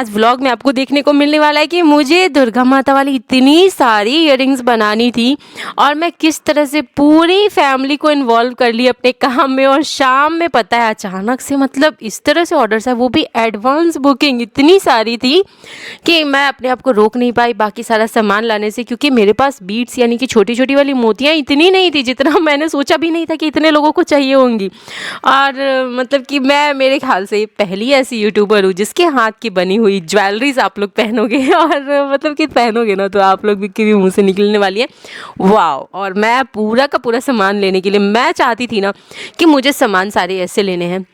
आज व्लॉग में आपको देखने को मिलने वाला है कि मुझे दुर्गा माता वाली इतनी सारी इयररिंग्स बनानी थी और मैं किस तरह से पूरी फैमिली को इन्वॉल्व कर ली अपने काम में। और शाम में पता है अचानक से मतलब इस तरह से ऑर्डर्स है, वो भी एडवांस बुकिंग इतनी सारी थी कि मैं अपने आप को रोक नहीं पाई बाकी सारा सामान लाने से, क्योंकि मेरे पास बीट्स यानी कि छोटी छोटी वाली मोतियाँ इतनी नहीं थी जितना मैंने सोचा भी नहीं था कि इतने लोगों को चाहिए होंगी। और मतलब कि मैं मेरे ख्याल से पहली ऐसी यूट्यूबर हूँ जिसके हाथ की बनी हुई ज्वेलरीज आप लोग पहनोगे और मतलब कि पहनोगे ना तो आप लोग के भी मुंह से निकलने वाली है वाव। और मैं पूरा का पूरा सामान लेने के लिए मैं चाहती थी ना कि मुझे सामान सारे ऐसे लेने हैं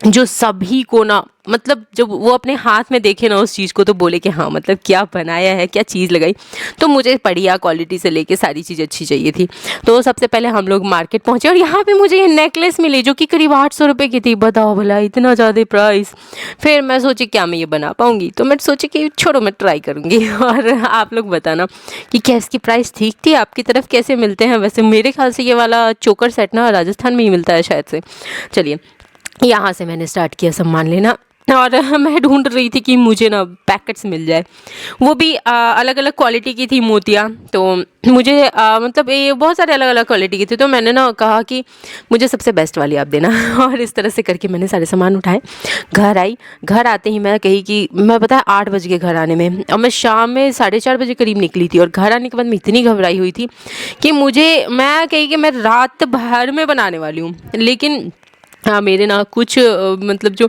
जो सभी को ना मतलब जब वो अपने हाथ में देखे ना उस चीज़ को तो बोले कि हाँ मतलब क्या बनाया है, क्या चीज़ लगाई। तो मुझे बढ़िया क्वालिटी से लेके सारी चीज़ अच्छी चाहिए थी। तो सबसे पहले हम लोग मार्केट पहुँचे और यहाँ पे मुझे ये नेकलेस मिली जो कि करीब 800 रुपये की थी। बताओ भला इतना ज़्यादा प्राइस। फिर मैं सोची क्या मैं ये बना पाऊँगी, तो मैं सोची कि छोड़ो मैं ट्राई करूँगी। और आप लोग बताना कि क्या इसकी प्राइस ठीक थी, आपकी तरफ कैसे मिलते हैं। वैसे मेरे ख्याल से ये वाला चोकर सेट ना राजस्थान में ही मिलता है शायद से। चलिए यहाँ से मैंने स्टार्ट किया सामान लेना और मैं ढूंढ रही थी कि मुझे ना पैकेट्स मिल जाए, वो भी अलग अलग क्वालिटी की थी मोतियाँ। तो मुझे मतलब ये बहुत सारे अलग अलग क्वालिटी की थी, तो मैंने ना कहा कि मुझे सबसे बेस्ट वाली आप देना। और इस तरह से करके मैंने सारे सामान उठाए, घर आई। घर आते ही मैं कही कि मैं पता है 8 बज के घर आने में, और मैं शाम में 4:30 बजे करीब निकली थी। और घर आने के बाद मैं इतनी घबराई हुई थी कि मैं कही कि मैं रात भर में बनाने वाली हूँ। लेकिन हाँ मेरे ना कुछ मतलब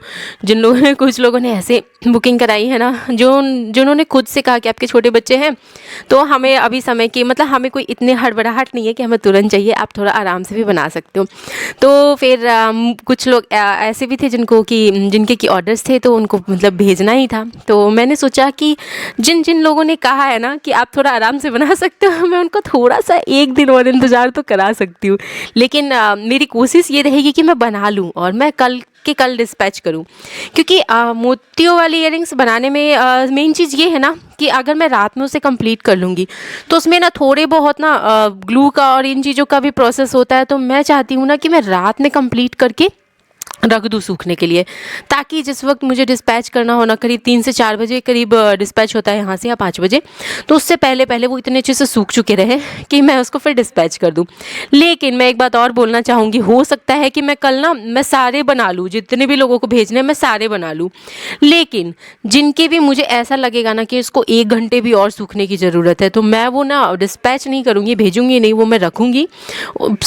कुछ लोगों ने ऐसे बुकिंग कराई है ना जिन्होंने खुद से कहा कि आपके छोटे बच्चे हैं तो हमें अभी समय की मतलब हमें कोई इतनी हड़बड़ाहट नहीं है कि हमें तुरंत चाहिए, आप थोड़ा आराम से भी बना सकते हो। तो फिर कुछ लोग ऐसे भी थे जिनके की ऑर्डर्स थे तो उनको मतलब भेजना ही था। तो मैंने सोचा कि जिन जिन लोगों ने कहा है ना कि आप थोड़ा आराम से बना सकते हो, मैं उनको थोड़ा सा एक दिन और इंतज़ार तो करा सकती हूँ। लेकिन मेरी कोशिश ये रहेगी कि मैं बना लूँ और मैं कल डिस्पैच करूं, क्योंकि मोतियों वाली इयररिंग्स बनाने में मेन चीज़ ये है ना कि अगर मैं रात में उसे कंप्लीट कर लूँगी तो उसमें ना थोड़े बहुत ना ग्लू का और इन चीज़ों का भी प्रोसेस होता है। तो मैं चाहती हूँ ना कि मैं रात में कंप्लीट करके रख दूँ सूखने के लिए, ताकि जिस वक्त मुझे डिस्पैच करना हो ना करीब 3 से 4 बजे करीब डिस्पैच होता है यहाँ से, या 5 बजे, तो उससे पहले पहले वो इतने अच्छे से सूख चुके रहे कि मैं उसको फिर डिस्पैच कर दूँ। लेकिन मैं एक बात और बोलना चाहूँगी, हो सकता है कि मैं कल ना मैं सारे बना लूँ, जितने भी लोगों को भेजने हैं मैं सारे बना लूँ। लेकिन जिनके भी मुझे ऐसा लगेगा ना कि इसको 1 घंटे भी और सूखने की ज़रूरत है तो मैं वो ना डिस्पैच नहीं करूँगी, भेजूँगी नहीं, वो मैं रखूँगी,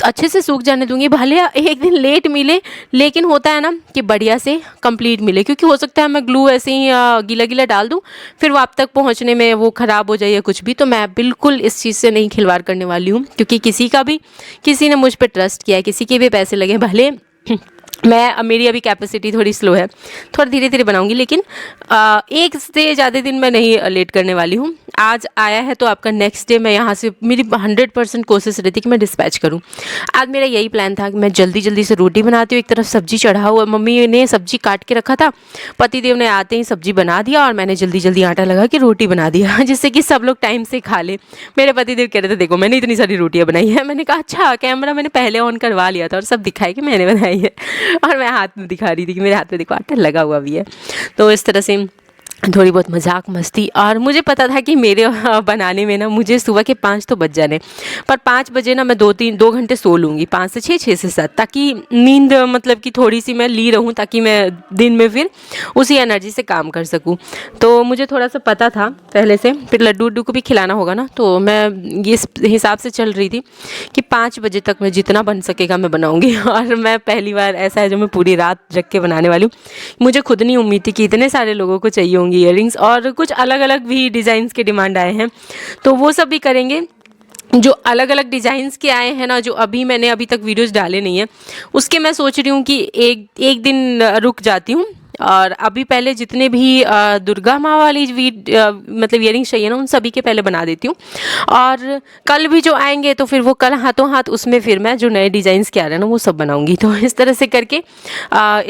अच्छे से सूख जाने दूँगी। भले एक दिन लेट मिले लेकिन होता है ना कि बढ़िया से कंप्लीट मिले, क्योंकि हो सकता है मैं ग्लू ऐसे ही गीला गीला डाल दूं फिर वो आप तक पहुंचने में वो ख़राब हो जाए या कुछ भी। तो मैं बिल्कुल इस चीज़ से नहीं खिलवाड़ करने वाली हूँ, क्योंकि किसी ने मुझ पर ट्रस्ट किया है, किसी के भी पैसे लगे भले मेरी अभी कैपेसिटी थोड़ी स्लो है, थोड़ा धीरे धीरे बनाऊंगी। लेकिन एक से ज़्यादा दिन मैं नहीं लेट करने वाली हूँ। आज आया है तो आपका नेक्स्ट डे मैं यहाँ से मेरी 100% कोशिश रहती कि मैं डिस्पैच करूँ। आज मेरा यही प्लान था कि मैं जल्दी जल्दी से रोटी बनाती हूँ, एक तरफ सब्जी चढ़ा हुआ, मम्मी ने सब्जी काट के रखा था, पतिदेव ने आते ही सब्जी बना दिया और मैंने जल्दी जल्दी आटा लगा के रोटी बना दिया जिससे कि सब लोग टाइम से खा ले। मेरे पतिदेव कह रहे थे देखो मैंने इतनी सारी रोटियाँ बनाई है। मैंने कहा अच्छा, कैमरा मैंने पहले ऑन करवा लिया था और सब दिखाया कि मैंने बनाई है, और मैं हाथ में दिखा रही थी कि मेरे हाथ में देखो आटा लगा हुआ भी है। तो इस तरह से थोड़ी बहुत मजाक मस्ती। और मुझे पता था कि मेरे बनाने में ना मुझे सुबह के 5 तो बज जाने, पर 5 बजे ना मैं 2 घंटे सो लूँगी, 5 से 6, 6 से 7, ताकि नींद मतलब कि थोड़ी सी मैं ली रहूँ, ताकि मैं दिन में फिर उसी एनर्जी से काम कर सकूँ। तो मुझे थोड़ा सा पता था पहले से, फिर लड्डू उड्डू को भी खिलाना होगा ना, तो मैं ये हिसाब से चल रही थी कि 5 बजे तक मैं जितना बन सकेगा मैं बनाऊँगी। और मैं पहली बार ऐसा है जो मैं पूरी रात जग के बनाने वाली हूँ। मुझे खुद नहीं उम्मीद थी कि इतने सारे लोगों को चाहिए होंगी इयररिंग्स, और कुछ अलग अलग भी डिज़ाइंस के डिमांड आए हैं तो वो सब भी करेंगे। जो अलग अलग डिज़ाइंस के आए हैं ना, जो मैंने अभी तक वीडियोस डाले नहीं हैं, उसके मैं सोच रही हूँ कि एक दिन रुक जाती हूँ और अभी पहले जितने भी दुर्गा माँ वाली मतलब इयररिंग्स चाहिए ना उन सभी के पहले बना देती हूँ। और कल भी जो आएंगे तो फिर वो कल हाथों हाथ उसमें फिर मैं जो नए डिज़ाइंस के आ रहे हैं ना वो सब बनाऊँगी। तो इस तरह से करके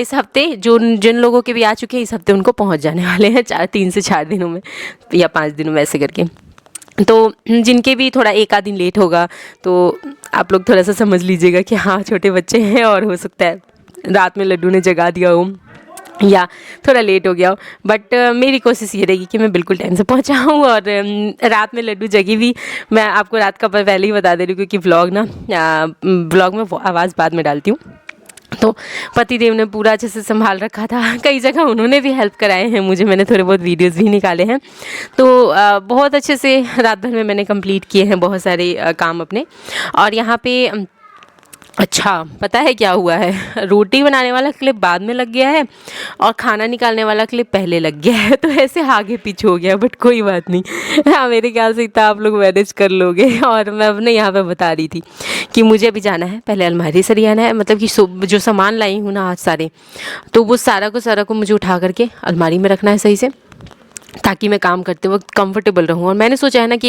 इस हफ्ते जिन लोगों के भी आ चुके हैं इस हफ्ते उनको पहुँच जाने वाले हैं 3 से 4 दिनों में या 5 दिनों में ऐसे करके। तो जिनके भी थोड़ा एक आध दिन लेट होगा तो आप लोग थोड़ा सा समझ लीजिएगा कि हाँ छोटे बच्चे हैं और हो सकता है रात में लड्डू ने जगा दिया हो या थोड़ा लेट हो गया हो, बट मेरी कोशिश ये रहेगी कि मैं बिल्कुल टाइम से पहुंचाऊँ। और रात में लड्डू जगी भी, मैं आपको रात का पहले ही बता दे रही हूँ क्योंकि व्लॉग में वो आवाज़ बाद में डालती हूँ। तो पतिदेव ने पूरा अच्छे से संभाल रखा था, कई जगह उन्होंने भी हेल्प कराए हैं मुझे, मैंने थोड़े बहुत वीडियोस भी निकाले हैं। तो बहुत अच्छे से रात भर में मैंने कंप्लीट किए हैं बहुत सारे काम अपने। और यहाँ पे अच्छा पता है क्या हुआ है, रोटी बनाने वाला क्लिप बाद में लग गया है और खाना निकालने वाला क्लिप पहले लग गया है, तो ऐसे आगे पीछे हो गया, बट कोई बात नहीं। हाँ, मेरे ख्याल से इतना आप लोग मैनेज कर लोगे। और मैं अपने यहाँ पे बता रही थी कि मुझे अभी जाना है, पहले अलमारी सरियाना है, मतलब कि जो सामान लाई हूँ ना आज सारे, तो वो सारा को मुझे उठा करके अलमारी में रखना है सही से, ताकि मैं काम करते वक्त कंफर्टेबल रहूँ। और मैंने सोचा है ना कि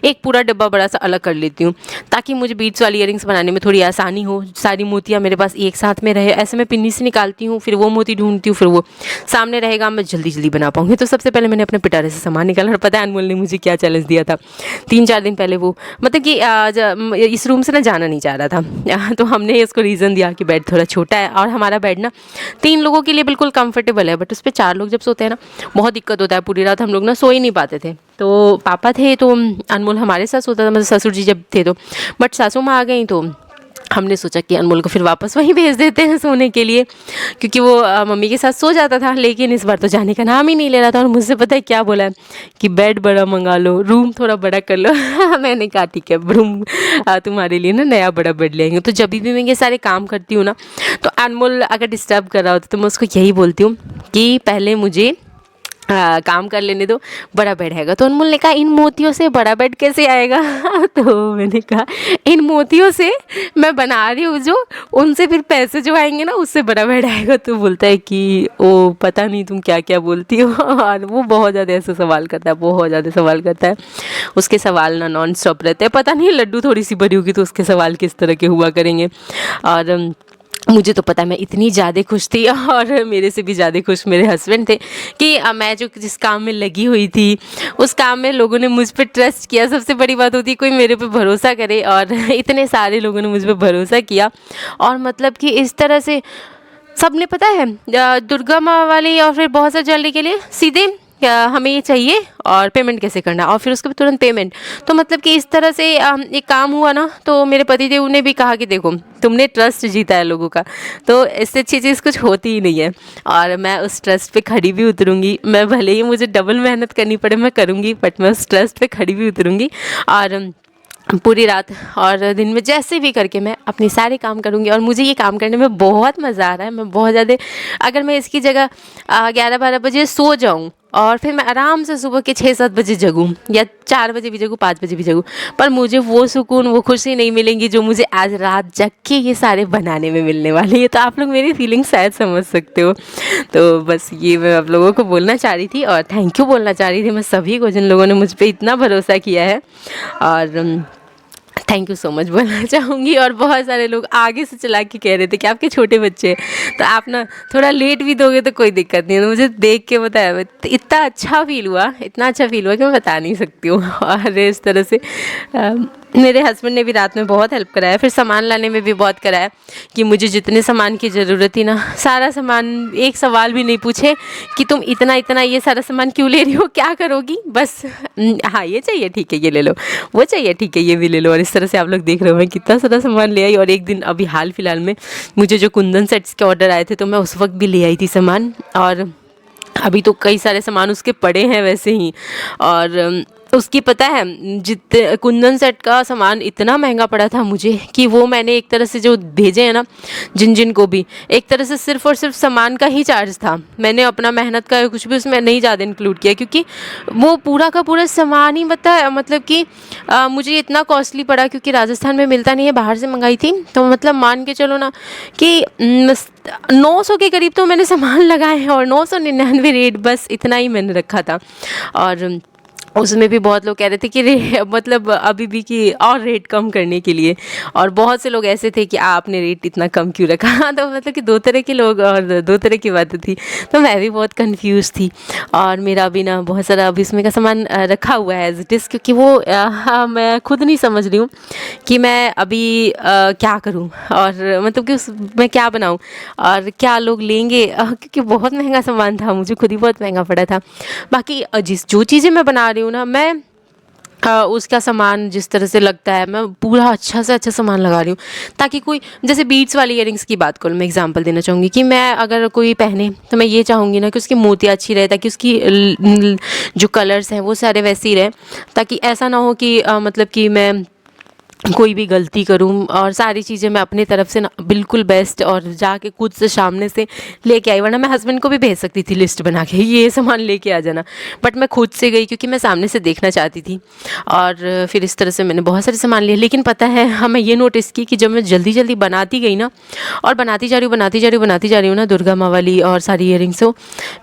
एक पूरा डब्बा बड़ा सा अलग कर लेती हूँ, ताकि मुझे बीट्स वाली इयरिंग्स बनाने में थोड़ी आसानी हो, सारी मोतियाँ मेरे पास एक साथ में रहे। ऐसे मैं पिन्नी से निकालती हूँ, फिर वो मोती ढूंढती हूँ, फिर वो सामने रहेगा, मैं जल्दी बना पाऊँगी। तो सबसे पहले मैंने अपने पिटारे से सामान निकाला। और पता है अनमोल ने मुझे क्या चैलेंज दिया था 3-4 दिन पहले, वो मतलब कि इस रूम से ना जाना नहीं चाह रहा था। तो हमने इसको रीज़न दिया कि बेड थोड़ा छोटा है, और हमारा बेड ना 3 लोगों के लिए बिल्कुल कंफर्टेबल है, बट उस पर 4 लोग जब सोते हैं ना बहुत दिक्कत होता है। पूरी रात हम लोग ना सो ही नहीं पाते थे। तो पापा थे तो अनमोल हमारे साथ सोता था, मतलब ससुर जी जब थे तो, बट सासू माँ आ गई तो हमने सोचा कि अनमोल को फिर वापस वहीं भेज देते हैं सोने के लिए, क्योंकि वो मम्मी के साथ सो जाता था। लेकिन इस बार तो जाने का नाम ही नहीं ले रहा था, और मुझसे पता है क्या बोला है कि बेड बड़ा मंगा लो, रूम थोड़ा बड़ा कर लो। मैंने कहा ठीक है, रूम तुम्हारे लिए ना नया बड़ा बेड ले आएंगे। तो जब भी मैं ये सारे काम करती हूँ ना, तो अनमोल अगर डिस्टर्ब कर रहा होता तो मैं उसको यही बोलती हूँ कि पहले मुझे काम कर लेने दो, बड़ा बेड हैगा। तो अनमोल ने कहा इन मोतियों से बड़ा बेड कैसे आएगा? तो मैंने कहा इन मोतियों से मैं बना रही हूँ जो, उनसे फिर पैसे जो आएंगे ना उससे बड़ा बेड आएगा। तो बोलता है कि ओ पता नहीं तुम क्या क्या बोलती हो। और वो बहुत ज़्यादा ऐसे सवाल करता है, बहुत ज़्यादा सवाल करता है। उसके सवाल ना नॉन स्टॉप रहते हैं। पता नहीं लड्डू थोड़ी सी बड़ी होगी तो उसके सवाल किस तरह के हुआ करेंगे। और मुझे तो पता है मैं इतनी ज़्यादा खुश थी, और मेरे से भी ज़्यादा खुश मेरे हस्बैंड थे कि मैं जो जिस काम में लगी हुई थी उस काम में लोगों ने मुझ पर ट्रस्ट किया। सबसे बड़ी बात होती है कोई मेरे पे भरोसा करे, और इतने सारे लोगों ने मुझ पर भरोसा किया। और मतलब कि इस तरह से सबने पता है दुर्गा माँ वाली और फिर बहुत सारे ज्वेलरी के लिए सीधे हमें ये चाहिए और पेमेंट कैसे करना, और फिर उसके बाद तुरंत पेमेंट। तो मतलब कि इस तरह से एक काम हुआ ना, तो मेरे पतिदेव ने भी कहा कि देखो तुमने ट्रस्ट जीता है लोगों का, तो इससे अच्छी चीज़ कुछ होती ही नहीं है। और मैं उस ट्रस्ट पे खड़ी भी उतरूँगी, मैं भले ही मुझे डबल मेहनत करनी पड़े मैं करूँगी, बट मैं उस ट्रस्ट पे खड़ी भी उतरूँगी। और पूरी रात और दिन में जैसे भी करके मैं अपने सारे काम करूँगी। और मुझे ये काम करने में बहुत मज़ा आ रहा है, मैं बहुत ज़्यादा, अगर मैं इसकी जगह 11-12 बजे सो जाऊँ और फिर मैं आराम से सुबह के 6-7 बजे जगूँ, या 4 बजे भी जगूँ, 5 बजे भी जगूँ, पर मुझे वो सुकून वो खुशी नहीं मिलेंगी जो मुझे आज रात जग के ये सारे बनाने में मिलने वाली है। तो आप लोग मेरी फीलिंग शायद समझ सकते हो। तो बस ये मैं आप लोगों को बोलना चाह रही थी, और थैंक यू बोलना चाह रही थी मैं सभी को जिन लोगों ने मुझ पर इतना भरोसा किया है। और थैंक यू सो मच बोलना चाहूँगी। और बहुत सारे लोग आगे से चला के कह रहे थे कि आपके छोटे बच्चे हैं तो आप ना थोड़ा लेट भी दोगे तो कोई दिक्कत नहीं है। तो मुझे देख के बताया इतना अच्छा फील हुआ, इतना अच्छा फील हुआ कि मैं बता नहीं सकती हूँ। और इस तरह से मेरे हस्बैंड ने भी रात में बहुत हेल्प कराया, फिर सामान लाने में भी बहुत कराया कि मुझे जितने सामान की ज़रूरत थी ना सारा सामान, एक सवाल भी नहीं पूछे कि तुम इतना इतना ये सारा सामान क्यों ले रही हो, क्या करोगी, बस हाँ ये चाहिए ठीक है ये ले लो, वो चाहिए ठीक है ये भी ले लो। और इस तरह से आप लोग देख रहे हो मैं कितना सारा सामान ले आई। और एक दिन अभी हाल फिलहाल में मुझे जो कुंदन सेट्स के ऑर्डर आए थे तो मैं उस वक्त भी ले आई थी सामान, और अभी तो कई सारे सामान उसके पड़े हैं वैसे ही। और उसकी पता है जितने कुंदन सेट का सामान इतना महंगा पड़ा था मुझे कि वो मैंने एक तरह से जो भेजे हैं ना जिन को भी, एक तरह से सिर्फ़ और सिर्फ सामान का ही चार्ज था। मैंने अपना मेहनत का कुछ भी उसमें नहीं ज़्यादा इंक्लूड किया, क्योंकि वो पूरा का पूरा सामान ही मतलब कि मुझे इतना कॉस्टली पड़ा, क्योंकि राजस्थान में मिलता नहीं है, बाहर से मंगाई थी। तो मतलब मान के चलो ना कि 900 के करीब तो मैंने सामान लगाए हैं, और 999 रेट, बस इतना ही मैंने रखा था। और उसमें भी बहुत लोग कह रहे थे कि मतलब अभी भी कि और रेट कम करने के लिए, और बहुत से लोग ऐसे थे कि आपने रेट इतना कम क्यों रखा। तो मतलब कि दो तरह के लोग और दो तरह की बातें थी। तो मैं भी बहुत कंफ्यूज थी, और मेरा अभी ना बहुत सारा अभी उसमें का सामान रखा हुआ है एज इट इज़, क्योंकि वो हाँ, मैं खुद नहीं समझ रही हूँ कि मैं अभी क्या करूँ, और मतलब कि उस मैं क्या बनाऊँ और क्या लोग लेंगे, क्योंकि बहुत महंगा सामान था, मुझे खुद ही बहुत महंगा पड़ा था। बाकी जिस जो चीज़ें मैं बना रही हूँ ना, मैं उसका सामान जिस तरह से लगता है मैं पूरा अच्छा से अच्छा सामान लगा रही हूँ, ताकि कोई जैसे बीट्स वाली इयरिंग्स की बात करूँ, मैं एग्जांपल देना चाहूँगी कि मैं अगर कोई पहने तो मैं ये चाहूँगी ना कि उसकी मोतियाँ अच्छी रहे, ताकि उसकी जो कलर्स हैं वो सारे वैसे ही रहे, ताकि ऐसा ना हो कि मतलब कि मैं कोई भी गलती करूँ, और सारी चीज़ें मैं अपनी तरफ से ना बिल्कुल बेस्ट और जाके खुद से सामने से लेके आई। वरना मैं हस्बैंड को भी भेज सकती थी लिस्ट बना के, ये सामान लेके आ जाना, बट मैं खुद से गई क्योंकि मैं सामने से देखना चाहती थी। और फिर इस तरह से मैंने बहुत सारे सामान लिए। लेकिन पता है, हाँ, मैं ये नोटिस की कि जब मैं जल्दी जल्दी बनाती गई ना, और बनाती जा रही हूँ बनाती जा रही हूँ बनाती जा रही हूँ ना, दुर्गा माँ वाली और सारी इयरिंग्स हो,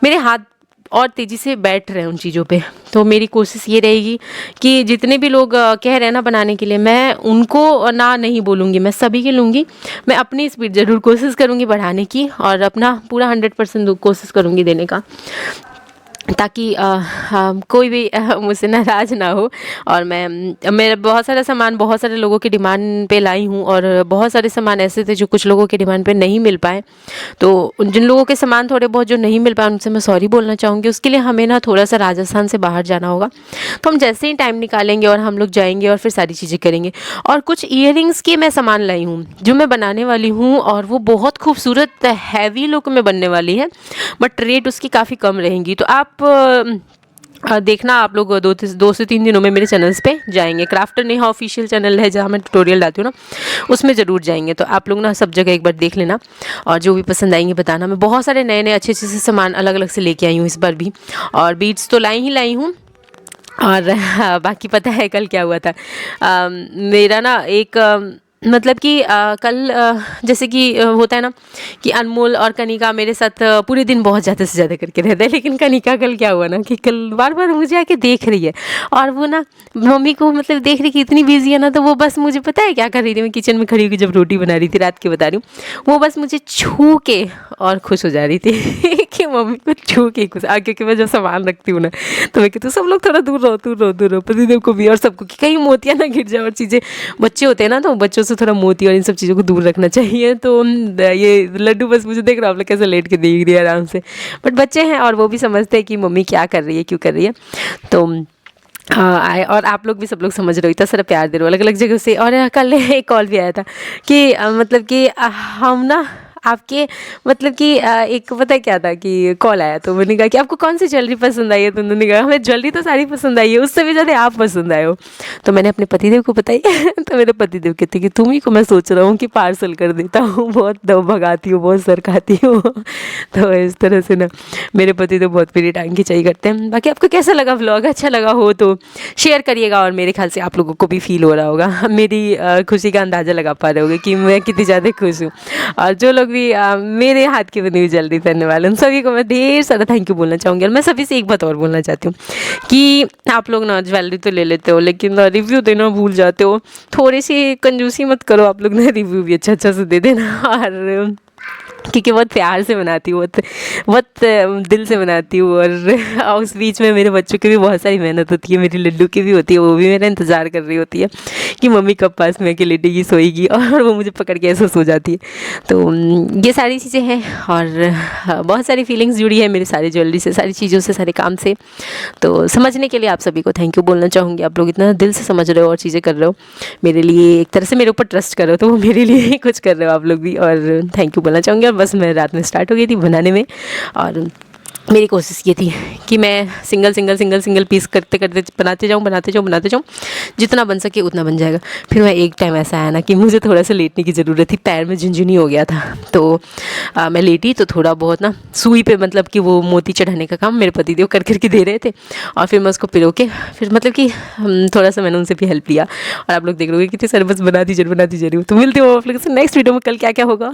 मेरे हाथ और तेज़ी से बैठ रहे हैं उन चीज़ों पे। तो मेरी कोशिश ये रहेगी कि जितने भी लोग कह रहे हैं ना बनाने के लिए, मैं उनको ना नहीं बोलूँगी, मैं सभी के लूँगी। मैं अपनी स्पीड ज़रूर कोशिश करूँगी बढ़ाने की, और अपना पूरा 100% कोशिश करूँगी देने का, ताकि कोई भी मुझसे नाराज़ ना हो। और मैं मेरा बहुत सारा सामान बहुत सारे लोगों की डिमांड पे लाई हूँ, और बहुत सारे सामान ऐसे थे जो कुछ लोगों की डिमांड पे नहीं मिल पाए। तो जिन लोगों के सामान थोड़े बहुत जो नहीं मिल पाए, उनसे मैं सॉरी बोलना चाहूँगी। उसके लिए हमें ना थोड़ा सा राजस्थान से बाहर जाना होगा, तो हम जैसे ही टाइम निकालेंगे और हम लोग जाएंगे और फिर सारी चीज़ें करेंगे। और कुछ ईयरिंग्स के मैं सामान लाई हूँ जो मैं बनाने वाली हूँ, और वो बहुत खूबसूरत हैवी लुक में बनने वाली है, बट रेट उसकी काफ़ी कम रहेंगी। तो आप देखना, आप लोग 2 से 3 दिनों में मेरे चैनल्स पे जाएंगे। क्राफ्टर नेहा ऑफिशियल चैनल है जहाँ मैं ट्यूटोरियल डालती हूँ ना, उसमें ज़रूर जाएंगे। तो आप लोग ना सब जगह एक बार देख लेना, और जो भी पसंद आएंगे बताना। मैं बहुत सारे नए नए अच्छे अच्छे से सामान अलग अलग से लेके आई हूँ इस बार भी, और बीट्स तो लाई हूँ। और बाकी पता है कल क्या हुआ था? मेरा ना एक मतलब कि कल जैसे कि होता है ना कि अनमोल और कनिका मेरे साथ पूरे दिन बहुत ज़्यादा से ज़्यादा करके रहते हैं। लेकिन कनिका कल क्या हुआ ना कि कल बार बार मुझे आके देख रही है, और वो ना मम्मी को मतलब देख रही कि इतनी बिजी है ना, तो वो बस मुझे पता है क्या कर रही थी, मैं किचन में खड़ी होकर जब रोटी बना रही थी, रात की बता रही हूँ, वो बस मुझे छू के और खुश हो जा रही थी कि मम्मी को छू के खुश। क्योंकि मैं जब सामान रखती हूँ ना, तो मैं कहती हूँ सब लोग थोड़ा दूर रहो दूर रहो दूर रहो, पतिदेव को भी और सबको, कि कहीं मोतियाँ ना गिर जाए और चीज़ें। बच्चे होते हैं ना, तो बच्चों से थोड़ा मोती और इन सब चीज़ों को दूर रखना चाहिए। तो ये लड्डू बस मुझे देख रहा, आप लोग कैसे लेट के देख रही है आराम से, बट बच्चे हैं और वो भी समझते हैं कि मम्मी क्या कर रही है, क्यों कर रही है। तो हाँ आए, और आप लोग भी सब लोग समझ रहे हो, इतना सारा प्यार दे रहे हो अलग अलग जगह से। और कल एक कॉल भी आया था कि मतलब कि हम ना आपके मतलब कि एक पता है क्या था कि कॉल आया, तो मैंने कहा कि आपको कौन सी ज्वेलरी पसंद आई है, तो उन्होंने कहा हमें ज्वेलरी तो सारी पसंद आई है, उससे भी ज़्यादा आप पसंद आए हो। तो मैंने अपने पतिदेव को बताई तो मेरे पतिदेव कहते कि तुम ही को मैं सोच रहा हूँ कि पार्सल कर देता हूँ, बहुत दव भगाती हूँ, बहुत सर खाती हूँ। तो इस तरह से ना मेरे पतिदेव बहुत मेरी टांग खिंचाई करते हैं। बाकी आपको कैसा लगा व्लॉग? अच्छा लगा हो तो शेयर करिएगा, और मेरे ख्याल से आप लोगों को भी फील हो रहा होगा, मेरी खुशी का अंदाज़ा लगा पा रहे होगे कि मैं कितनी ज़्यादा खुश हूँ। और जो लोग भी मेरे हाथ की बनी हुई ज्वेलरी पहनने वाले, उन सभी को मैं ढेर सारा थैंक यू बोलना चाहूँगी। और मैं सभी से एक बात और बोलना चाहती हूँ कि आप लोग ना ज्वेलरी तो ले लेते हो, लेकिन रिव्यू देना भूल जाते हो। थोड़ी सी कंजूसी मत करो, आप लोग ना रिव्यू भी अच्छा अच्छा से दे देना। और क्योंकि बहुत प्यार से बनाती हूँ, बहुत दिल से बनाती हूँ। और उस बीच में मेरे बच्चों की भी बहुत सारी मेहनत होती है, मेरी लड्डू की भी होती है, वो भी मेरा इंतज़ार कर रही होती है कि मम्मी कब पास में आके लेटेगी, सोएगी, और वो मुझे पकड़ के ऐसे सो जाती है। तो ये सारी चीज़ें हैं, और बहुत सारी फीलिंग्स जुड़ी है मेरी सारी ज्वेलरी से, सारी चीज़ों से, सारे काम से। तो समझने के लिए आप सभी को थैंक यू बोलना चाहूँगी। आप लोग इतना दिल से समझ रहे हो और चीज़ें कर रहे हो मेरे लिए, एक तरह से मेरे ऊपर ट्रस्ट कर रहे हो, तो वो मेरे लिए ही कुछ कर रहे हो आप लोग भी, और थैंक यू बोलना चाहूँगी। और बस मैं रात में स्टार्ट हो गई थी बनाने में, और मेरी कोशिश ये थी कि मैं सिंगल पीस करते करते बनाते जाऊँ, जितना बन सके उतना बन जाएगा। फिर मैं एक टाइम ऐसा आया ना कि मुझे थोड़ा सा लेटने की ज़रूरत थी, पैर में झुनझुनी हो गया था। तो मैं लेटी, तो थोड़ा बहुत ना सुई पे मतलब कि वो मोती चढ़ाने का काम मेरे पतिदेव कर करके दे रहे थे, और फिर मैं उसको पिरो के फिर मतलब कि थोड़ा सा मैंने उनसे भी हेल्प लिया। और आप लोग देख रहे हो कितने सारे बस बनाती जा रही हूँ। तो मिलते हो आप लोग से नेक्स्ट वीडियो में, कल क्या क्या होगा।